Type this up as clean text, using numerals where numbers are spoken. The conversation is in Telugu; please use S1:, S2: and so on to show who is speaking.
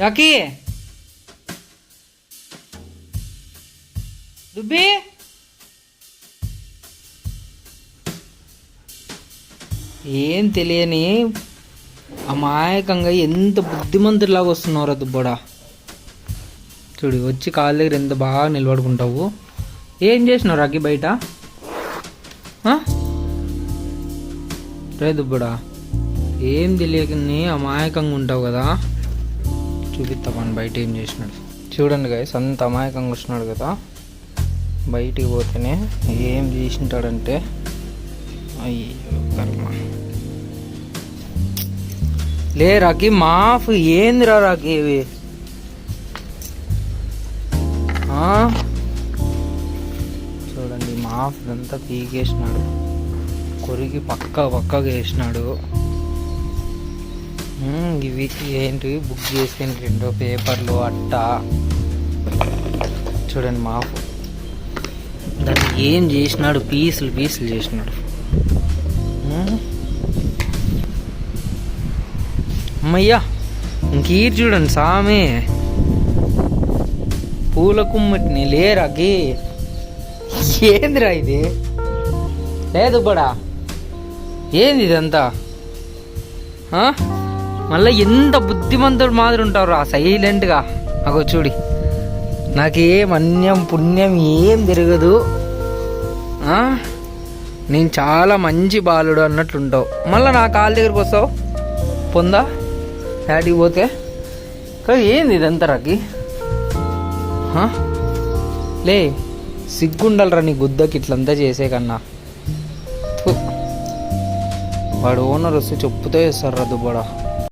S1: రాకీ దుబ్బి ఏం తెలియని అమాయకంగా ఎంత బుద్ధిమంతుడిలాగా వస్తున్నావురా దుబ్బడా. చూడు వచ్చి కాళ్ళ దగ్గర ఎంత బాగా నిలబడుకుంటావు. ఏం చేసినావు రాకి బయట? రే దుబ్బడా, ఏం తెలియకని అమాయకంగా ఉంటావు కదా. చూపిస్తామని బయట ఏం చేసినాడు చూడండి గైస్. అంత అమాయకంగా వస్తున్నాడు కదా. బయటికి పోతేనే ఏం చేసింటాడంటే అయ్యో కర్మ. లే రాకి మాఫ్ ఏందిరా రాకి ఇవి. చూడండి మాఫ్ అంతా పీకేసినాడు, కొరికి పక్కగా వేసినాడు. ఇవి ఏంటివి బుక్ చేసుకుని రెండో పేపర్లు అట్ట. చూడండి మాఫ్ దాన్ని ఏం చేసినాడు, పీసులు చేసినాడు. అమ్మయ్యా ఇంకీరు చూడండి సామి పూల కుమ్మటిని. లేరాకి ఏందిరా ఇది? లేదు బడా ఏంది ఇదంతా? మళ్ళీ ఎంత బుద్ధిమంతుడు మాదిరి ఉంటారు సైలెంట్గా. అగో చూడి, నాకేం అన్యం పుణ్యం ఏం తిరగదు. నేను చాలా మంచి బాలుడు అన్నట్లుంటావు. మళ్ళీ నా కాళ్ళ దగ్గరికి వస్తావు పొందా డాడీకి పోతే. కానీ ఏంది ఇదంతా రాకి? లే సిగ్గుండాలరా నీ గుద్దకి ఇట్లంతా చేసే కన్నా. వాడు ఓనర్ వస్తే చెప్పుతో వేస్తారు రా దుబ్బడా.